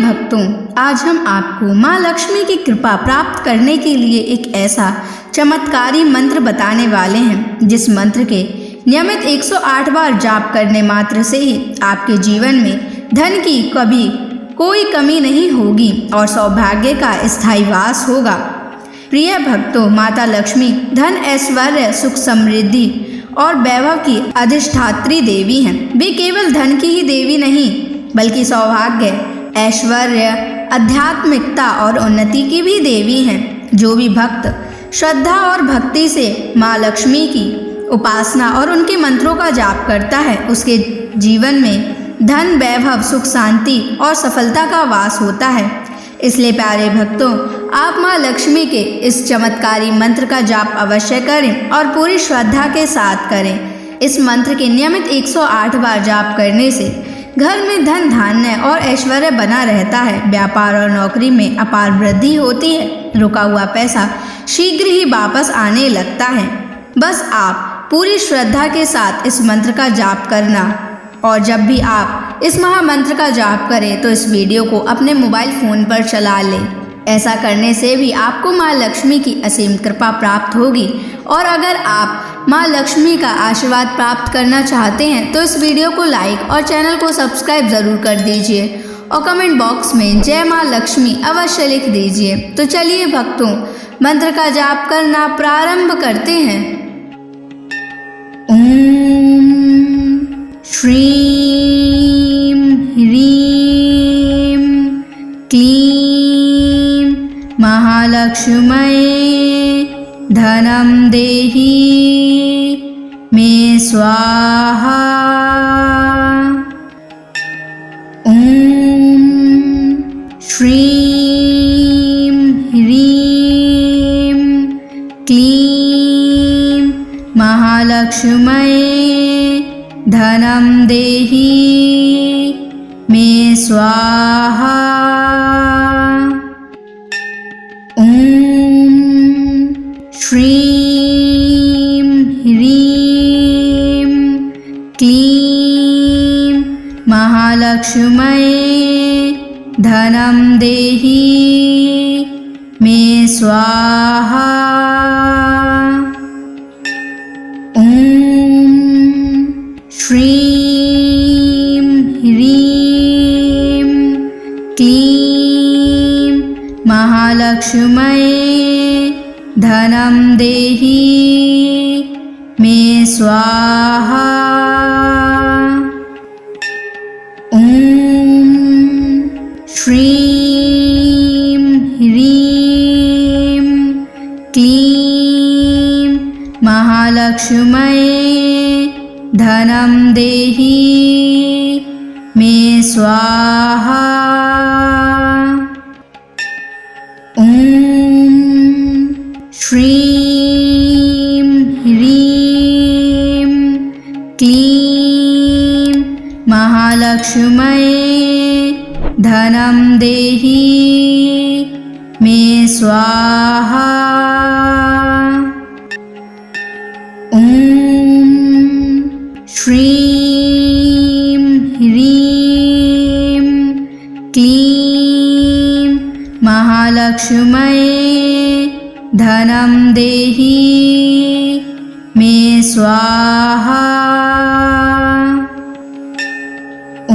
भक्तों, आज हम आपको माँ लक्ष्मी की कृपा प्राप्त करने के लिए एक ऐसा चमत्कारी मंत्र बताने वाले हैं जिस मंत्र के नियमित 108 बार जाप करने मात्र से ही आपके जीवन में धन की कभी कोई कमी नहीं होगी और सौभाग्य का स्थायी वास होगा। प्रिय भक्तों, माता लक्ष्मी धन, ऐश्वर्य, सुख, समृद्धि और वैभव की अधिष्ठात्री देवी हैं। वे केवल धन की ही देवी नहीं बल्कि सौभाग्य, ऐश्वर्य, आध्यात्मिकता और उन्नति की भी देवी हैं। जो भी भक्त श्रद्धा और भक्ति से माँ लक्ष्मी की उपासना और उनके मंत्रों का जाप करता है, उसके जीवन में धन, वैभव, सुख, शांति और सफलता का वास होता है। इसलिए प्यारे भक्तों, आप माँ लक्ष्मी के इस चमत्कारी मंत्र का जाप अवश्य करें और पूरी श्रद्धा के साथ करें। इस मंत्र के नियमित 108 बार जाप करने से घर में धन, धान्य और ऐश्वर्य बना रहता है। व्यापार और नौकरी में अपार वृद्धि होती है। रुका हुआ पैसा शीघ्र ही वापस आने लगता है। बस आप पूरी श्रद्धा के साथ इस मंत्र का जाप करना। और जब भी आप इस महामंत्र का जाप करें तो इस वीडियो को अपने मोबाइल फ़ोन पर चला लें। ऐसा करने से भी आपको माँ लक्ष्मी की असीम कृपा प्राप्त होगी। और अगर आप माँ लक्ष्मी का आशीर्वाद प्राप्त करना चाहते हैं तो इस वीडियो को लाइक और चैनल को सब्सक्राइब ज़रूर कर दीजिए और कमेंट बॉक्स में जय माँ लक्ष्मी अवश्य लिख दीजिए। तो चलिए भक्तों, मंत्र का जाप करना प्रारंभ करते हैं। ओम श्रीं ह्रीं क्लीं महालक्ष्म्यै धनं देहि मे स्वाहा। ओम श्रीं ह्रीं क्लीं महालक्ष्म्यै धनं देहि मे स्वाहा। ओम श्रीं ह्रीं क्लीं महालक्ष्म्यै धनं देहि मे स्वाहा। ओम श्रीं ह्रीं क्लीं महालक्ष्म्यै धनं देहि मे स्वाहा। ओम श्रीं ह्रीं क्लीं महालक्ष्म्यै धनं देहि मे स्वाहा। ओम श्रीं ह्रीं क्लीं महालक्ष्म्यै धनं देहि मे स्वाहा। ओम श्रीं ह्रीं क्लीं महालक्ष्म्यै धनं देहि मे स्वाहा।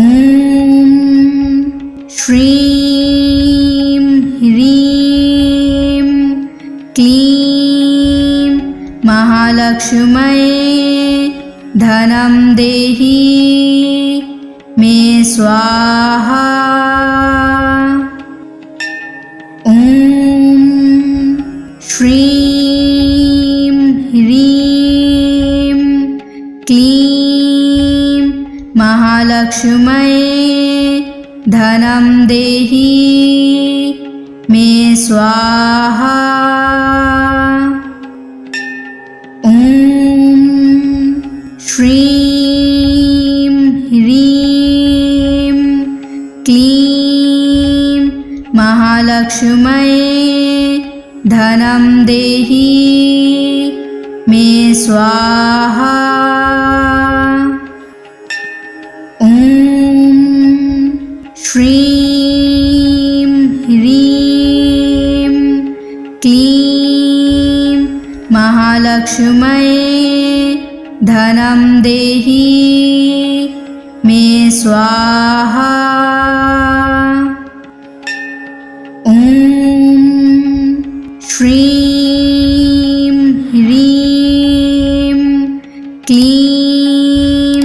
ओम श्रीं ह्रीं क्लीं महालक्ष्म्यै धनं देहि मे स्वाहा। ओम श्रीं ह्रीं क्लीं महालक्ष्म्यै धनं देहि मे स्वाहा। ओम श्रीं ह्रीं क्लीं महालक्ष्म्यै धनं देहि मे स्वाहा। ओम श्रीं महालक्ष्म्यै धनं देहि मे स्वाहा। ॐ श्रीं ह्रीं क्लीं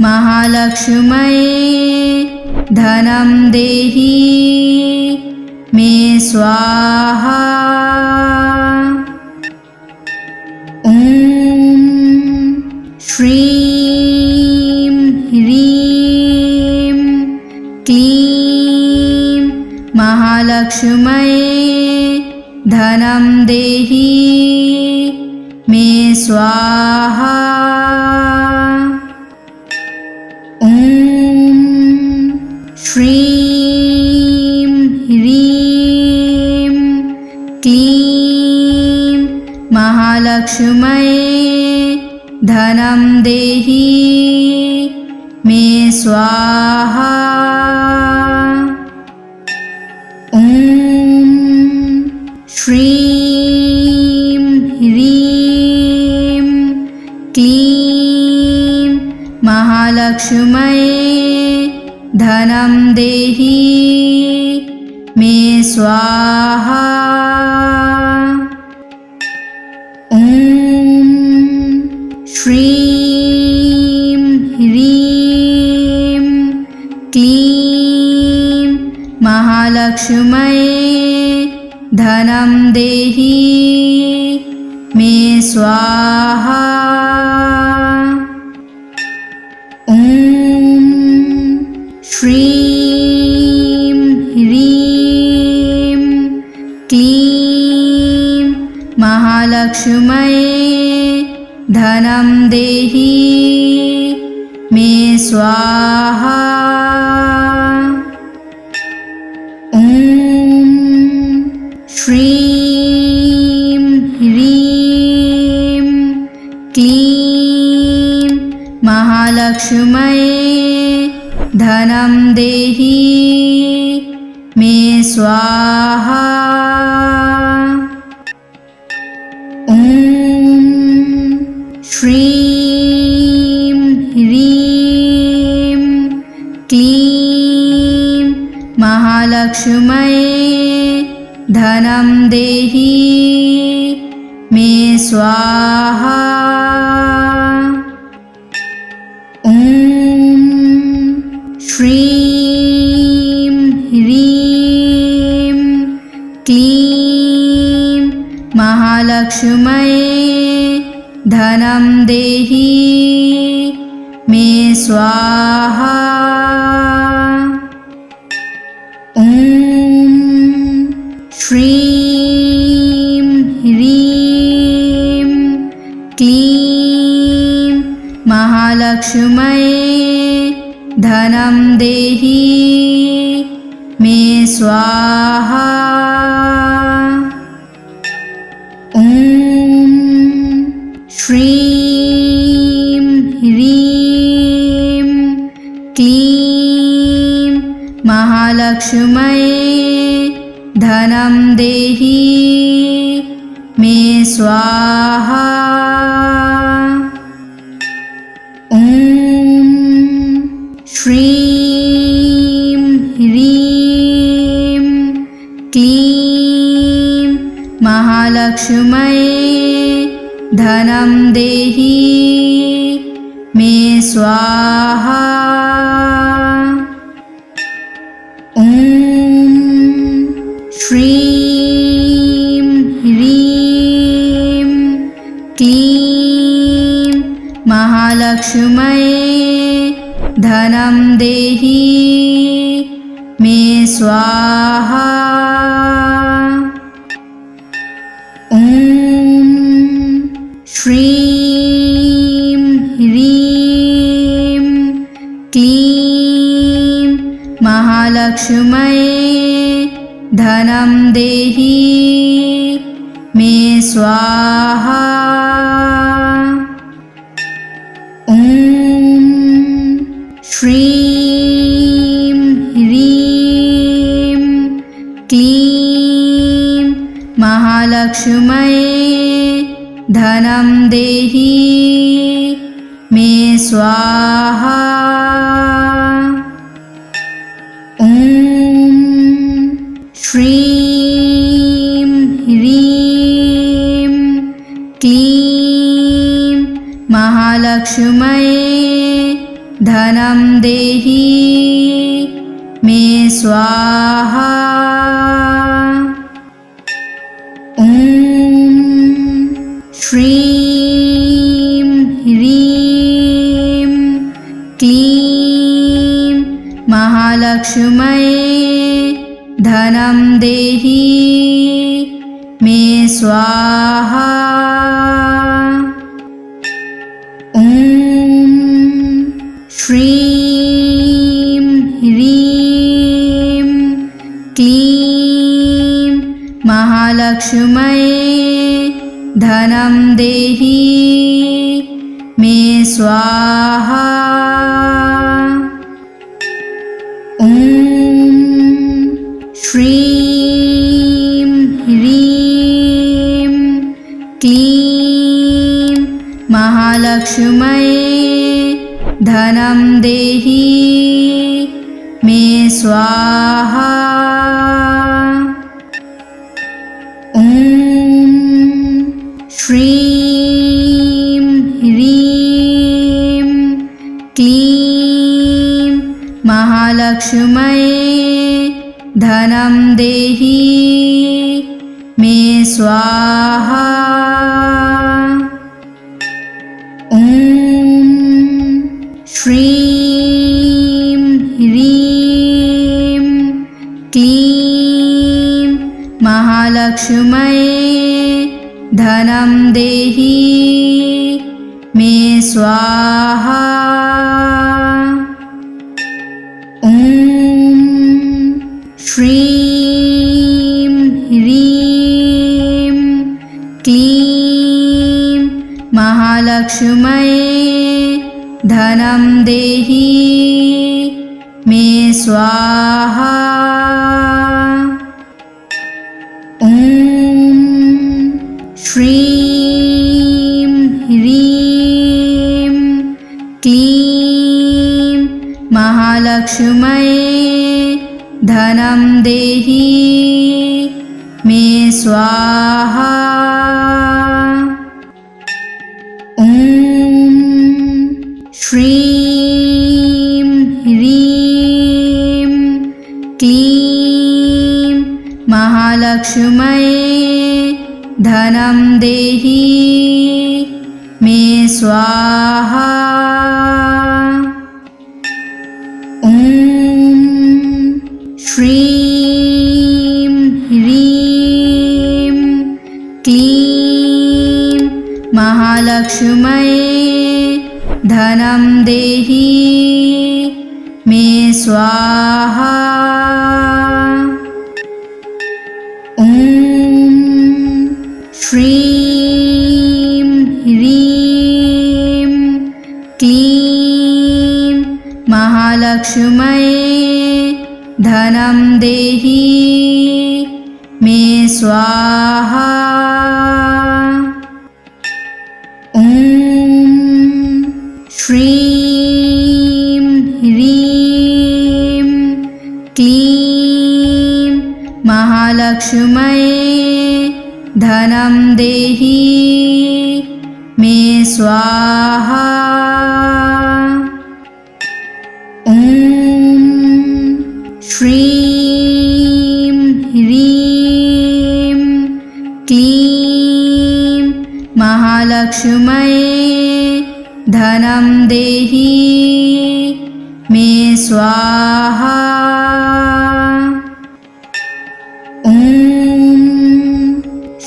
महालक्ष्म्यै धनं देहि मे स्वाहा। ॐ श्रीं ह्रीं क्लीं महालक्ष्म्यै धनं देहि मे स्वाहा। ॐ श्रीं ह्रीं क्लीं महालक्ष्म्यै धनं देहि मे स्वाहा। ॐ श्रीं ह्रीं क्लीं महालक्ष्म्यै धनं देहि मे स्वाहा। ॐ श्रीं ह्रीं क्लीं महालक्ष्म्यै धनं देहि मे स्वाहा। ॐ श्रीं ह्रीं क्लीं महालक्ष्म्यै धनं देहि मे स्वाहा। ॐ श्रीं ह्रीं क्लीं महालक्ष्म्यै धनं देहि मे स्वाहा। ॐ श्रीं ह्रीं क्लीं महालक्ष्म्यै धनं देहि मे स्वाहा। ॐ श्रीं ह्रीं क्लीं महालक्ष्म्यै धनं देहि मे स्वाहा। ॐ श्रीं ह्रीं क्लीं महालक्ष्म्यै धनं देहि मे स्वाहा। ॐ श्रीं ह्रीं क्लीं महालक्ष्म्यै धनं देहि मे स्वाहा। ॐ श्रीं ह्रीं क्लीं महालक्ष्म्यै धनं देहि मे स्वाहा। ॐ श्रीं ह्रीं क्लीं महालक्ष्म्यै धनं देहि मे स्वाहा। ॐ श्रीं ह्रीं क्लीं महालक्ष्म्यै धनं देहि मे स्वाहा। ॐ श्रीं ह्रीं क्लीं महालक्ष्म्यै धनं देहि मे स्वाहा। ॐ श्रीं ह्रीं क्लीं महालक्ष्म्यै धनं देहि मे स्वाहा। ॐ श्रीं ह्रीं क्लीं महालक्ष्म्यै धनं देहि मे स्वाहा। ॐ श्रीं ह्रीं क्लीं महालक्ष्म्यै धनं देहि मे स्वाहा। ॐ श्रीं ह्रीं क्लीं महालक्ष्म्यै धनं देहि मे स्वाहा। ॐ श्रीं ह्रीं क्लीं महालक्ष्म्यै धनं देहि मे स्वाहा। ॐ श्रीं ह्रीं क्लीं महालक्ष्म्यै धनं देहि मे स्वाहा। ॐ श्रीं ह्रीं क्लीं महालक्ष्म्यै धनं देहि मे स्वाहा। ॐ श्रीं ह्रीं क्लीं महालक्ष्म्यै धनं देहि मे स्वाहा। ॐ श्रीं ह्रीं क्लीं महालक्ष्म्यै धनं देहि मे स्वाहा। ॐ श्रीं ह्रीं क्लीं महालक्ष्म्यै धनं देहि मे स्वाहा। ॐ श्रीं ह्रीं क्लीं महालक्ष्म्यै धनं देहि मे स्वाहा। ॐ श्रीं ह्रीं क्लीं महालक्ष्म्यै धनं देहि मे स्वाहा। ॐ श्रीं ह्रीं क्लीं महालक्ष्म्यै धनं देहि मे स्वाहा। ॐ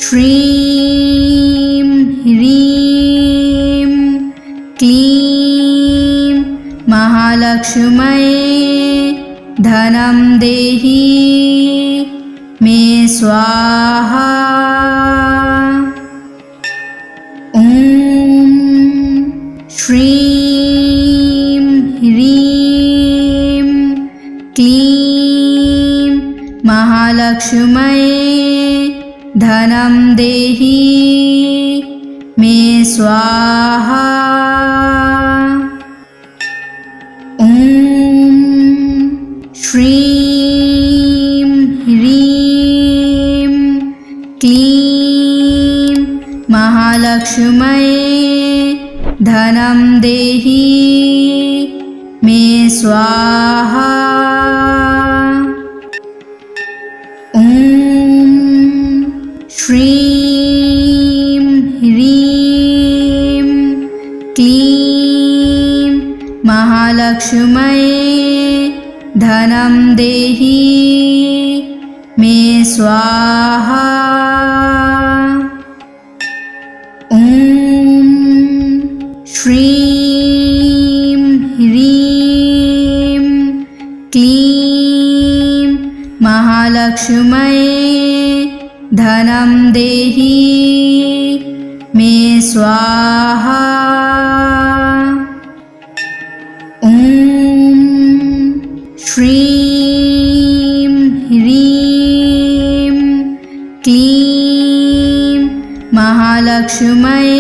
श्रीं ह्रीं क्लीं महालक्ष्म्यै धनं देहि मे स्वाहा। ॐ श्रीं ह्रीं क्लीं महालक्ष्म्यै धनं देहि मे स्वाहा। ॐ श्रीं ह्रीं क्लीं महालक्ष्म्यै धनं देहि मे स्वाहा। ॐ श्रीं ह्रीं क्लीं महालक्ष्म्यै धनं देहि मे स्वाहा। ॐ श्रीं ह्रीं क्लीं महालक्ष्म्यै धनं देहि मे स्वाहा। ॐ श्रीं ह्रीं क्लीं महालक्ष्म्यै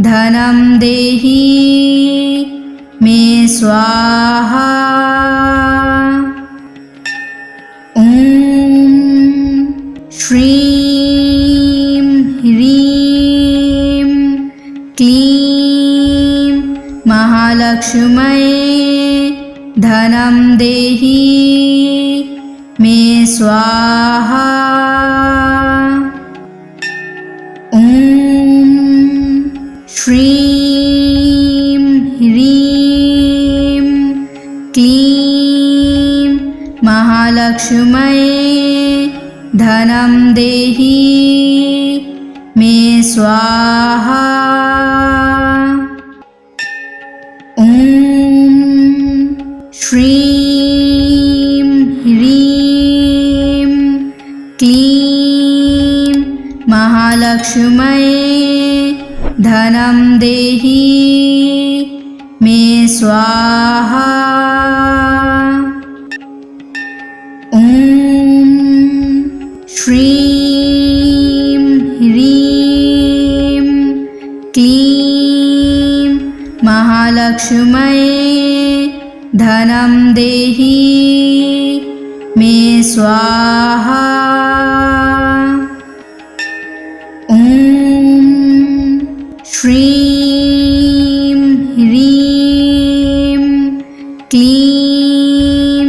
धनं देहि मे स्वाहा। ॐ श्रीं ह्रीं क्लीं महालक्ष्म्यै धनं देहि मे स्वाहा। ॐ श्रीं ह्रीं क्लीं महालक्ष्म्यै धनं देहि मे स्वाहा। ॐ श्रीं ह्रीं क्लीं महालक्ष्म्यै धनं देहि मे स्वाहा। ॐ श्रीं ह्रीं क्लीं महालक्ष्म्यै धनं देहि मे स्वाहा। ॐ श्रीं ह्रीं क्लीं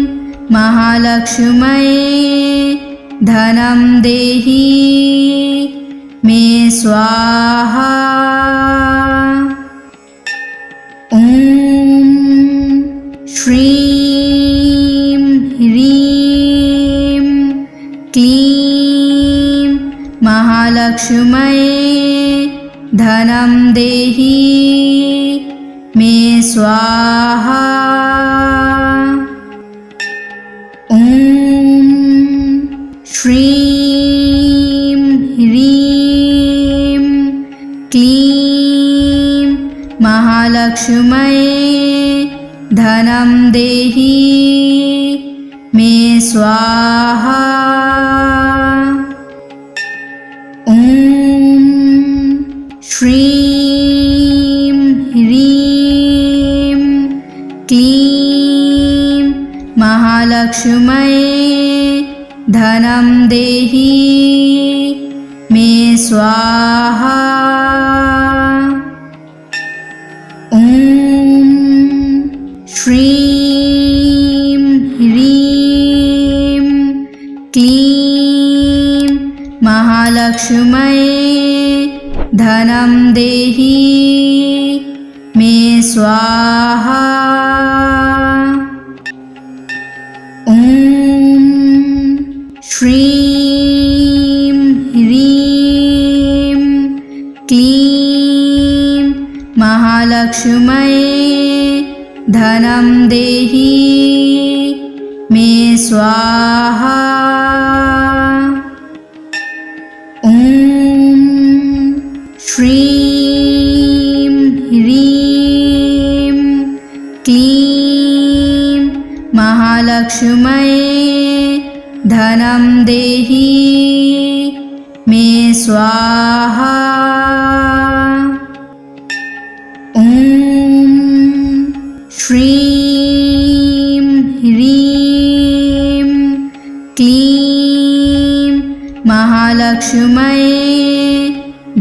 महालक्ष्म्यै धनं देहि मे स्वाहा। ॐ श्रीं ह्रीं क्लीं महालक्ष्म्यै धनं देहि मे स्वाहा। ॐ श्रीं ह्रीं क्लीं महालक्ष्म्यै धनं देहि मे स्वाहा। ॐ श्रीं ह्रीं क्लीं महालक्ष्म्यै धनं देहि मे स्वाहा। ॐ श्रीं ह्रीं क्लीं महालक्ष्म्यै धनं देहि मे स्वाहा। ॐ श्रीं ह्रीं क्लीं महालक्ष्म्यै धनं देहि मे स्वाहा। ॐ श्रीं ह्रीं क्लीं महालक्ष्म्यै धनं देहि मे स्वाहा। श्रीं ह्रीं क्लीं महालक्ष्म्यै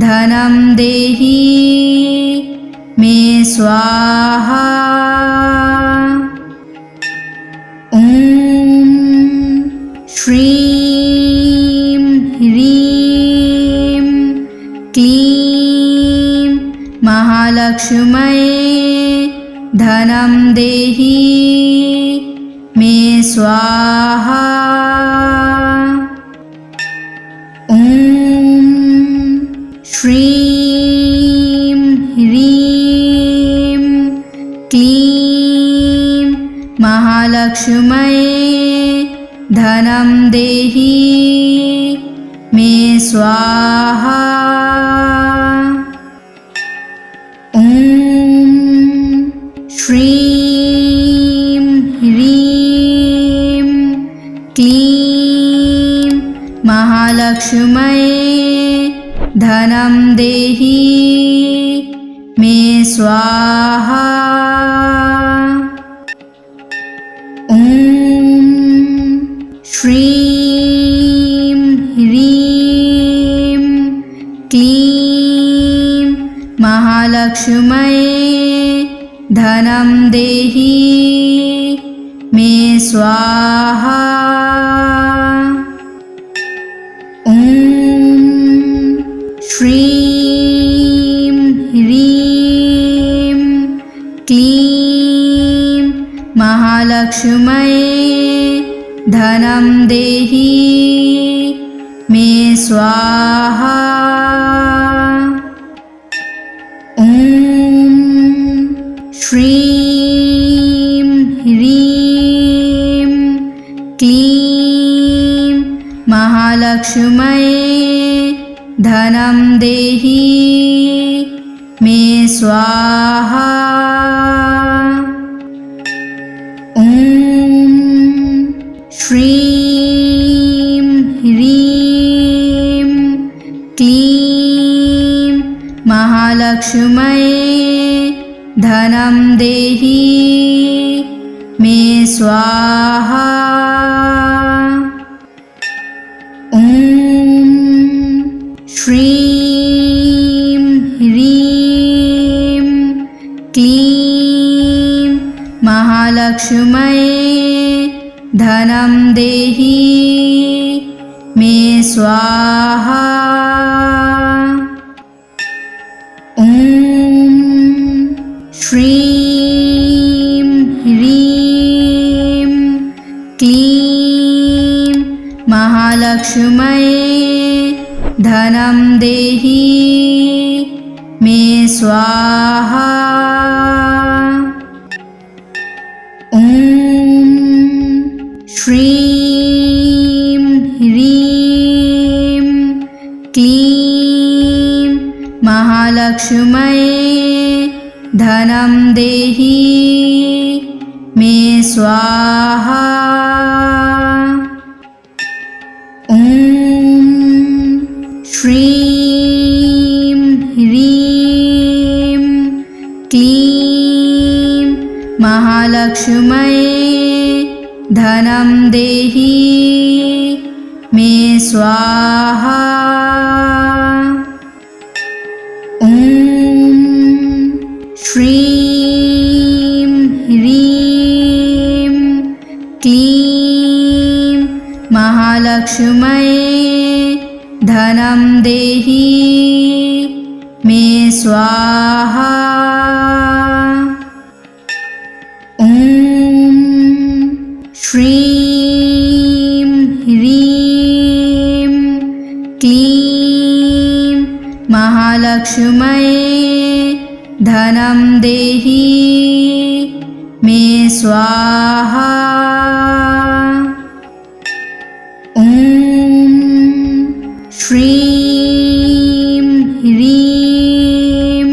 धनं देहि मे स्वाहा। ॐ श्रीं ह्रीं क्लीं महालक्ष्म्यै धनं देहि मे स्वाहा। ॐ श्रीं ह्रीं क्लीं महालक्ष्म्यै धनं देहि मे स्वाहा। ॐ श्रीं ह्रीं क्लीं महालक्ष्म्यै धनं देहि मे स्वाहा। ॐ श्रीं ह्रीं क्लीं महालक्ष्म्यै धनं देहि मे स्वाहा। ॐ श्रीं ह्रीं क्लीं महालक्ष्म्यै धनं देहि मे स्वाहा। ॐ श्रीं ह्रीं क्लीं महालक्ष्म्यै धनं देहि मे स्वाहा। ॐ श्रीं ह्रीं क्लीं महालक्ष्म्यै धनं देहि मे स्वाहा। ॐ श्रीं ह्रीं क्लीं महालक्ष्म्यै धनं देहि मे स्वाहा। ॐ श्रीं ह्रीं क्लीं महालक्ष्म्यै धनं देहि मे स्वाहा। ॐ श्रीं ह्रीं क्लीं महालक्ष्म्यै धनं देहि मे स्वाहा। ॐ श्रीं ह्रीं क्लीं महालक्ष्म्यै धनं देहि मे स्वाहा। ॐ श्रीं ह्रीं क्लीं महालक्ष्म्यै धनं देहि मे स्वाहा। ॐ श्रीं ह्रीं क्लीं महालक्ष्म्यै धनं देहि मे स्वाहा। ॐ श्रीं ह्रीं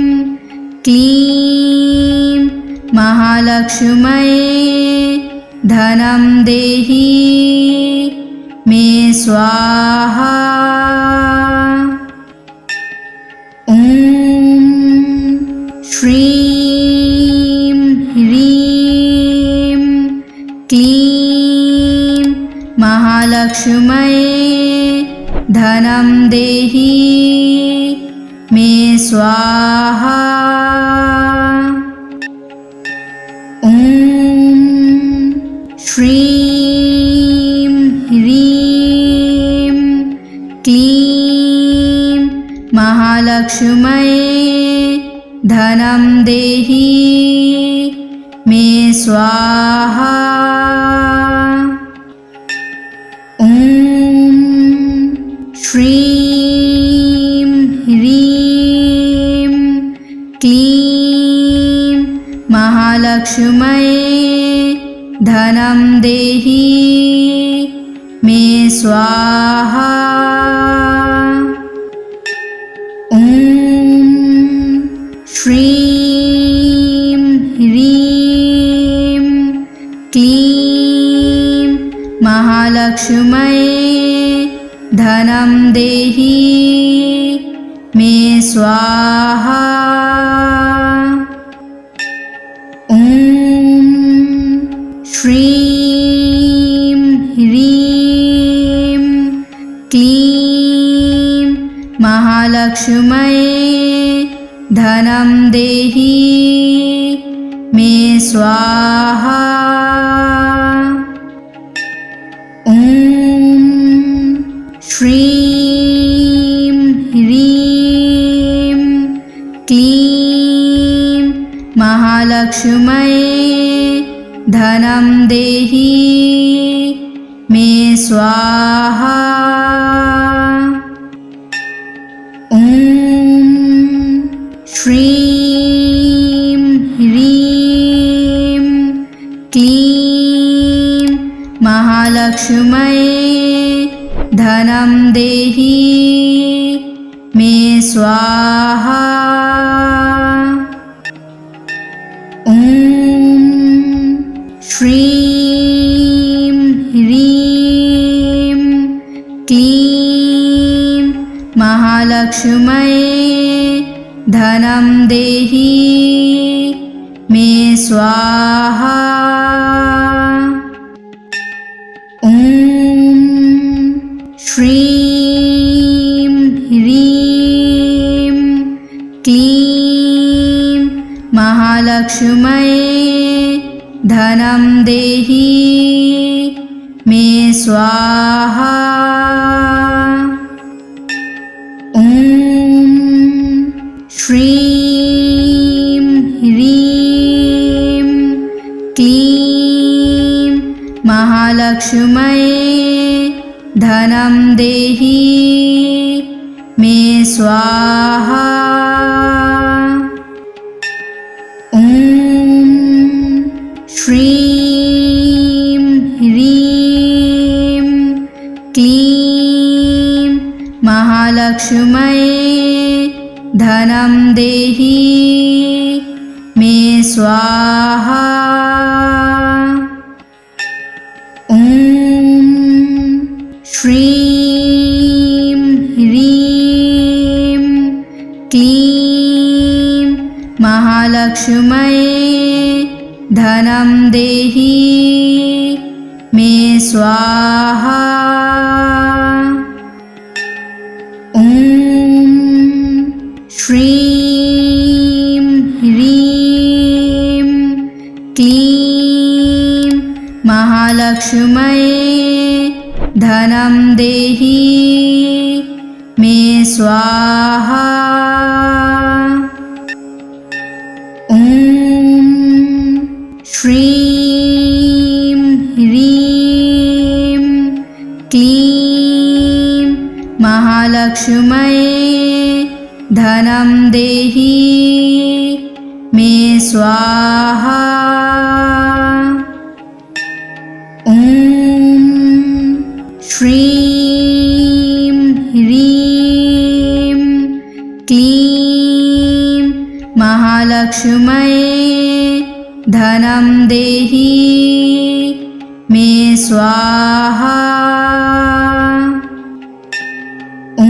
क्लीं महालक्ष्म्यै धनं देहि मे स्वाहा। ॐ श्रीं ह्रीं महालक्ष्म्यै धनं देहि मे स्वाहा। ॐ श्रीं ह्रीं क्लीं महालक्ष्म्यै धनं देहि मे स्वाहा। ॐ श्रीं ह्रीं क्लीं महालक्ष्म्यै धनं देहि मे स्वाहा। ॐ श्रीं ह्रीं क्लीं महालक्ष्म्यै धनं देहि मे स्वाहा। ॐ श्रीं ह्रीं क्लीं महालक्ष्म्यै धनं देहि मे स्वाहा। ॐ श्रीं ह्रीं क्लीं महालक्ष्म्यै धनं देहि मे स्वाहा। ॐ श्रीं ह्रीं क्लीं महालक्ष्म्यै धनं देहि मे स्वाहा। ॐ श्रीं ह्रीं क्लीं महालक्ष्म्यै धनं देहि मे स्वाहा। ॐ श्रीं ह्रीं क्लीं महालक्ष्म्यै धनं देहि मे स्वाहा। ॐ श्रीं ह्रीं क्लीं महालक्ष्म्यै धनं देहि मे स्वाहा। ॐ श्रीं ह्रीं क्लीं महालक्ष्म्यै धनं देहि मे स्वाहा। ॐ श्रीं ह्रीं क्लीं महालक्ष्म्यै धनं देहि मे स्वाहा। ॐ श्रीं ह्रीं क्लीं महालक्ष्म्यै धनं देहि मे स्वाहा। ॐ श्रीं ह्रीं क्लीं महालक्ष्म्यै धनं देहि मे स्वाहा। ॐ श्रीं ह्रीं क्लीं महालक्ष्म्यै धनं देहि मे स्वाहा। ॐ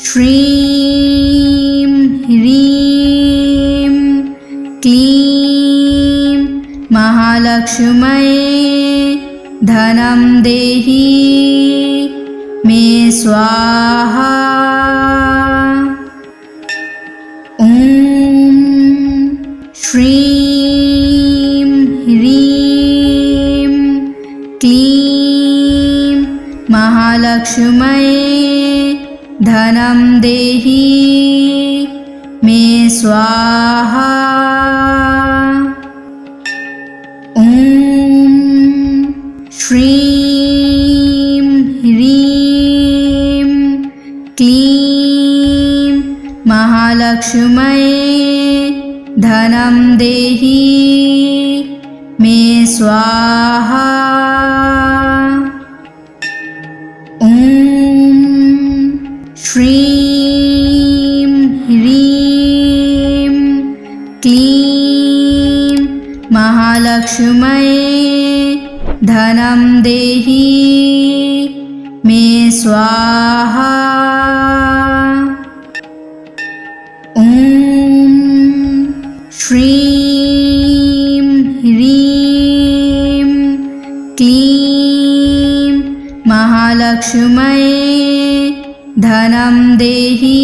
श्रीं ह्रीं क्लीं महालक्ष्म्यै धनं देहि मे स्वाहा। ॐ श्रीं ह्रीं क्लीं महालक्ष्म्यै धनं देहि मे स्वाहा। ॐ श्रीं ह्रीं क्लीं महालक्ष्म्यै धनं देहि मे स्वाहा। ॐ श्रीं ह्रीं क्लीं महालक्ष्म्यै धनं देहि मे स्वाहा। ॐ श्रीं ह्रीं क्लीं महालक्ष्म्यै धनं देहि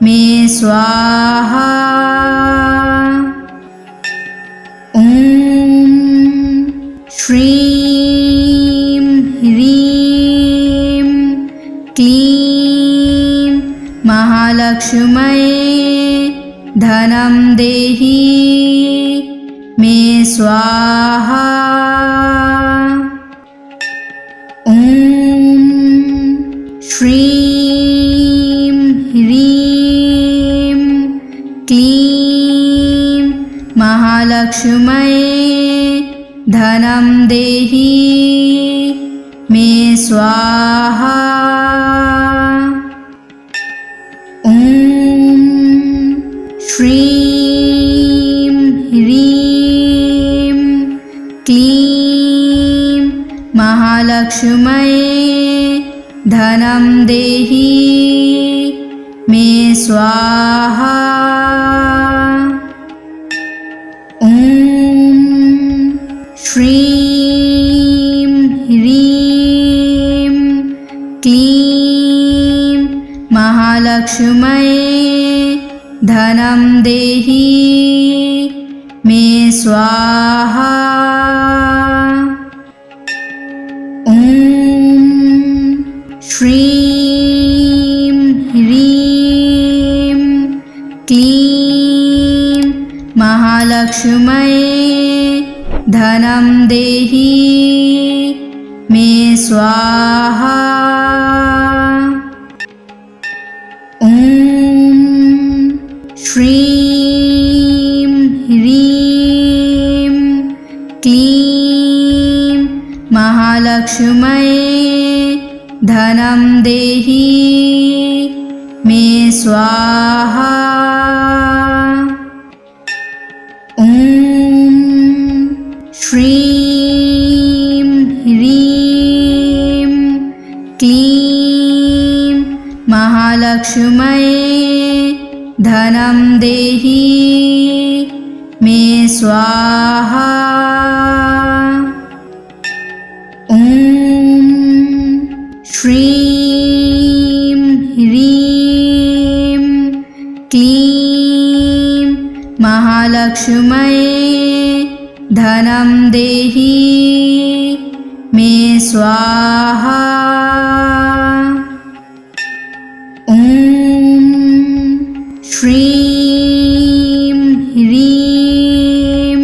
मे स्वाहा। ॐ श्रीं ह्रीं क्लीं महालक्ष्म्यै धनं देहि मे स्वाहा। ॐ श्रीं ह्रीं क्लीं महालक्ष्म्यै धनं देहि मे स्वाहा। ॐ श्रीं ह्रीं क्लीं महालक्ष्म्यै धनं देहि मे स्वाहा। ॐ श्रीं ह्रीं क्लीं महालक्ष्म्यै धनं देहि मे स्वाहा। ॐ श्रीं ह्रीं क्लीं महालक्ष्म्यै धनं देहि मे स्वाहा। ॐ श्रीं ह्रीं क्लीं महालक्ष्म्यै धनं देहि मे स्वाहा। ॐ श्रीं ह्रीं क्लीं महालक्ष्म्यै धनं देहि मे स्वाहा। ॐ श्रीं ह्रीं क्लीं महालक्ष्म्यै धनं देहि मे स्वाहा। ॐ श्रीं ह्रीं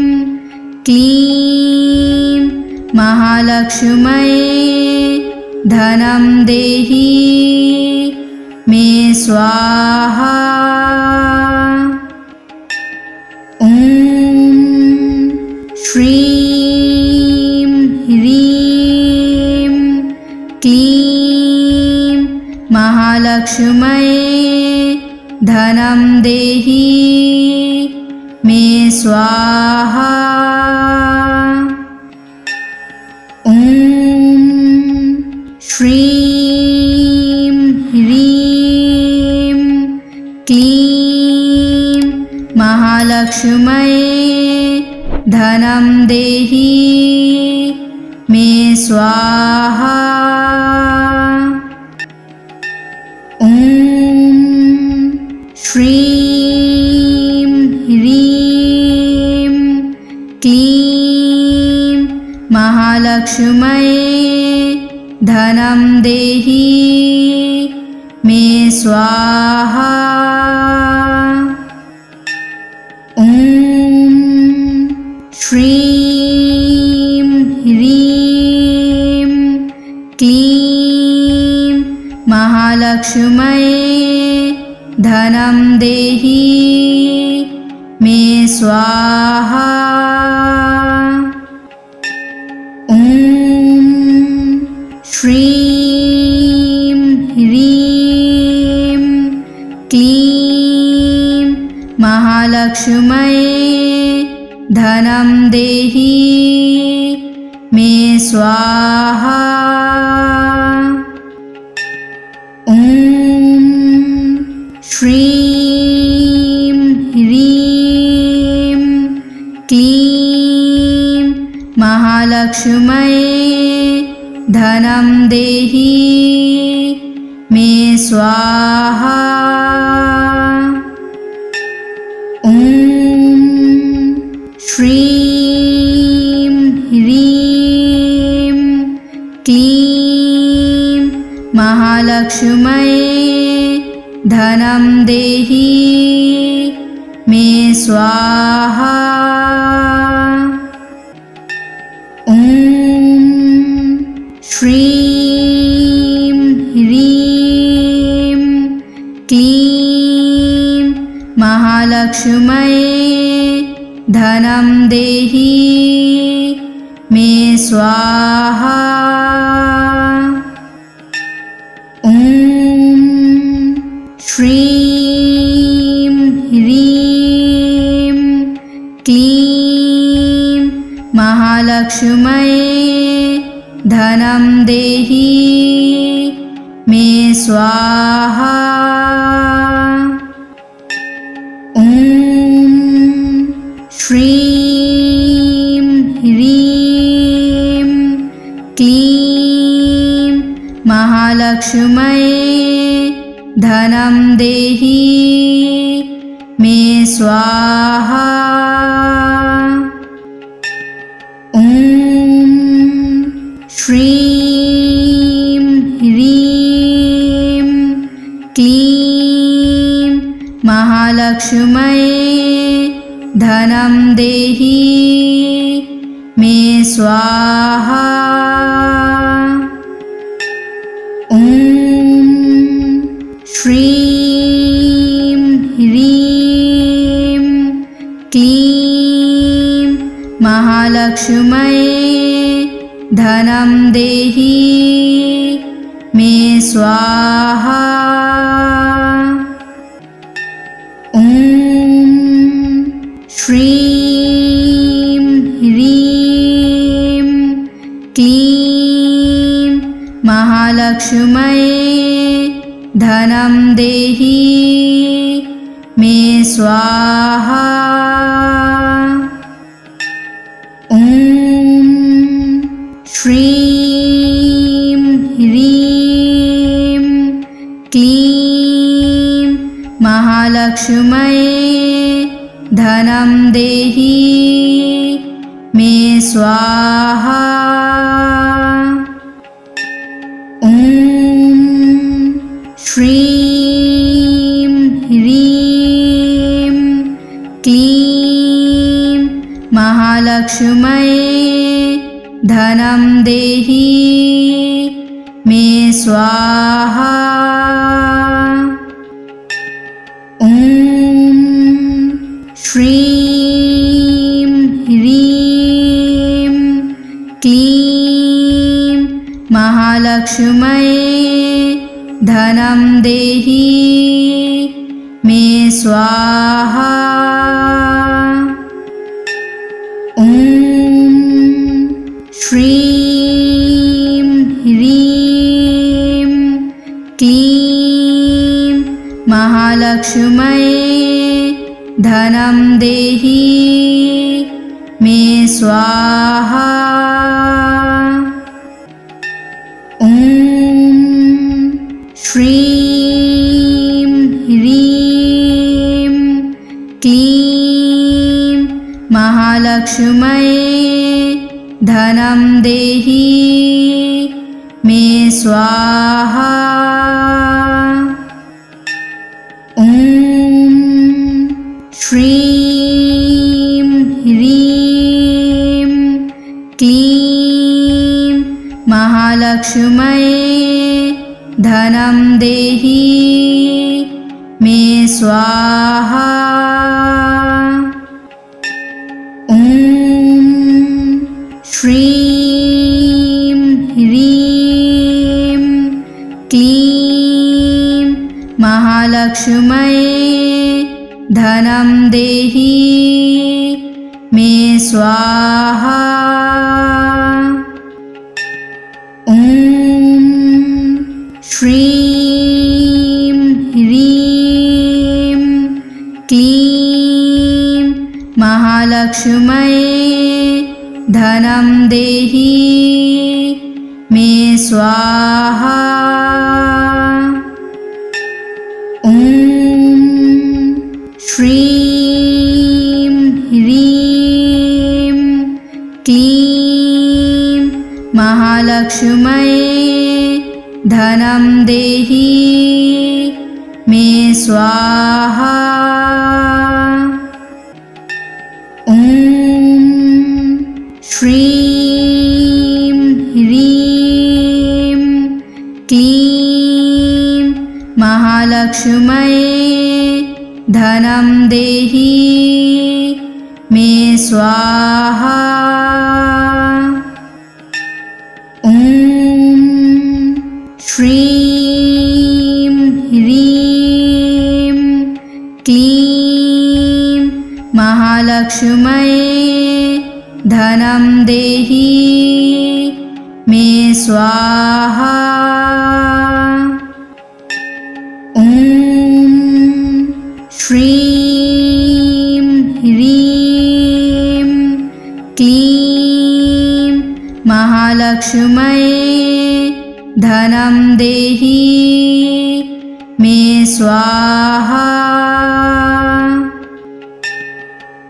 क्लीं महालक्ष्म्यै धनं देहि मे स्वाहा। ॐ श्रीं ह्रीं क्लीं महालक्ष्म्यै धनं देहि मे स्वाहा। ॐ श्रीं ह्रीं क्लीं महालक्ष्म्यै धनं देहि स्वाहा। ॐ श्रीं ह्रीं क्लीं महालक्ष्म्यै धनं देहि मे स्वाहा। ॐ श्रीं ह्रीं क्लीं महालक्ष्म्यै धनं देहि मे स्वाहा। ॐ श्रीं ह्रीं क्लीं महालक्ष्म्यै धनं देहि मे स्वाहा। ॐ श्रीं ह्रीं क्लीं महालक्ष्म्यै धनं देहि मे स्वाहा। ॐ श्रीं ह्रीं क्लीं महालक्ष्म्यै धनं देहि मे स्वाहा। ॐ श्रीं ह्रीं क्लीं महालक्ष्म्यै धनं देहि मे स्वाहा। ॐ श्रीं ह्रीं क्लीं महालक्ष्म्यै धनं देहि मे स्वाहा। ॐ श्रीं ह्रीं क्लीं महालक्ष्म्यै धनं देहि मे स्वाहा। ॐ श्रीं ह्रीं क्लीं महालक्ष्म्यै धनं देहि मे स्वाहा। ॐ श्रीं ह्रीं क्लीं महालक्ष्म्यै धनं देहि मे स्वाहा। ॐ श्रीं ह्रीं क्लीं महालक्ष्म्यै धनं देहि मे स्वाहा। ॐ श्रीं ह्रीं क्लीं महालक्ष्म्यै धनं देहि मे स्वाहा। ॐ श्रीं ह्रीं क्लीं महालक्ष्म्यै धनं देहि मे स्वाहा। ॐ श्रीं ह्रीं क्लीं महालक्ष्म्यै धनं देहि मे स्वाहा। ॐ श्रीं ह्रीं क्लीं महालक्ष्म्यै धनं देहि मे स्वाहा। क्लीं महालक्ष्म्यै धनं देहि मे स्वाहा। ॐ श्रीं ह्रीं क्लीं महालक्ष्म्यै धनं देहि मे स्वाहा। ॐ श्रीं ह्रीं क्लीं महालक्ष्म्यै धनं देहि मे स्वाहा। ॐ श्रीं ह्रीं क्लीं महालक्ष्म्यै धनं देहि मे स्वाहा। ॐ श्रीं ह्रीं क्लीं महालक्ष्म्यै धनं देहि मे स्वाहा। ॐ श्रीं ह्रीं क्लीं महालक्ष्म्यै धनं देहि मे स्वाहा। ॐ श्रीं ह्रीं क्लीं महालक्ष्म्यै धनं देहि मे स्वाहा। ॐ श्रीं ह्रीं क्लीं महालक्ष्म्यै धनं देहि मे स्वाहा।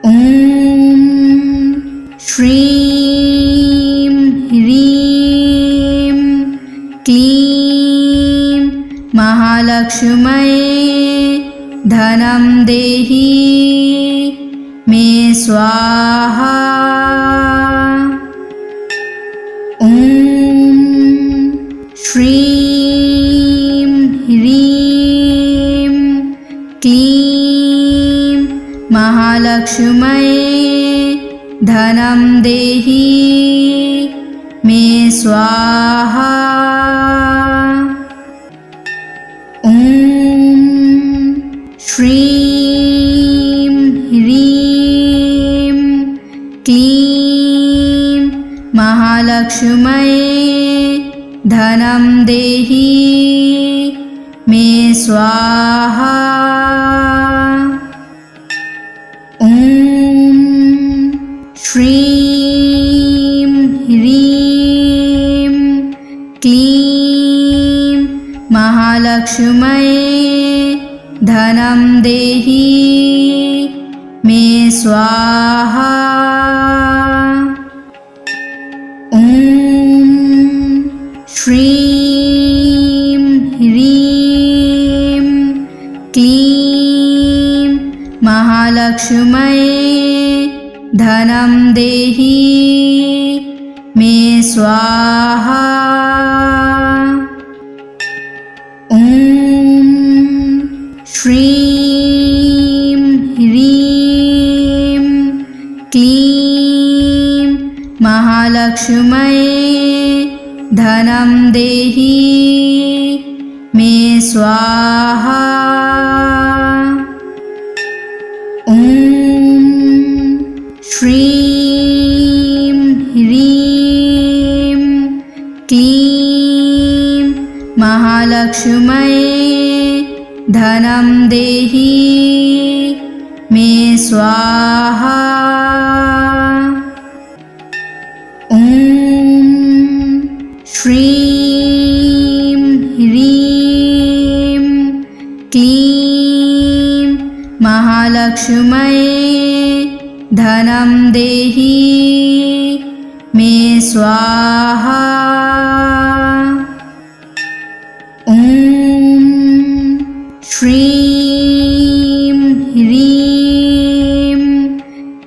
ॐ श्रीं ह्रीं क्लीं महालक्ष्म्यै धनं देहि मे स्वाहा। ॐ श्रीं ह्रीं क्लीं महालक्ष्म्यै धनं देहि मे स्वाहा। ॐ श्रीं ह्रीं क्लीं महालक्ष्म्यै धनं देहि मे स्वाहा। ॐ श्रीं ह्रीं क्लीं महालक्ष्म्यै धनं देहि मे स्वाहा। ॐ श्रीं ह्रीं क्लीं महालक्ष्म्यै धनं देहि मे स्वाहा। ॐ श्रीं ह्रीं क्लीं महालक्ष्म्यै धनं देहि मे स्वाहा। ॐ श्रीं ह्रीं क्लीं महालक्ष्म्यै धनं देहि मे स्वाहा। ॐ श्रीं ह्रीं क्लीं महालक्ष्म्यै महालक्ष्म्यै धनं देहि मे स्वाहा। ॐ श्रीं ह्रीं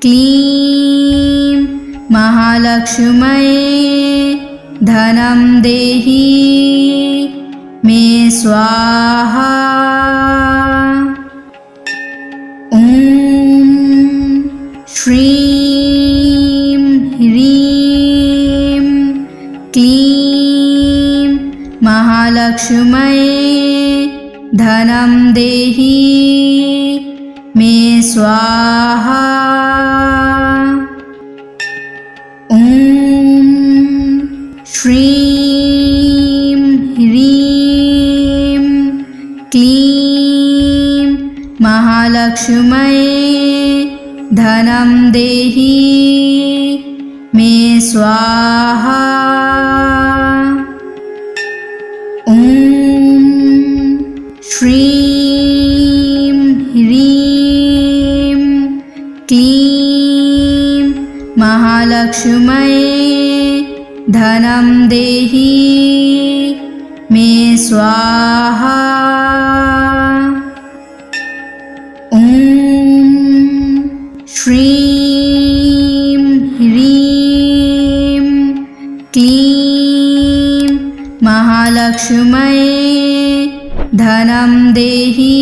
क्लीं महालक्ष्म्यै धनं देहि मे स्वाहा। ॐ श्रीं ह्रीं क्लीं महालक्ष्म्यै धनं देहि मे स्वाहा। ॐ श्रीं ह्रीं क्लीं महालक्ष्म्यै धनं देहि मे स्वाहा। ॐ श्रीं ह्रीं क्लीं महालक्ष्म्यै धनं देहि मे स्वाहा। ॐ श्रीं ह्रीं क्लीं महालक्ष्म्यै धनं देहि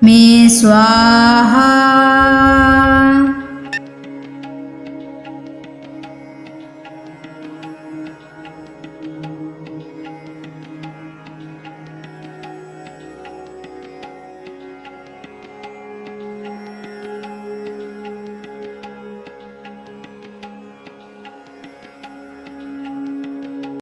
मे स्वाहा।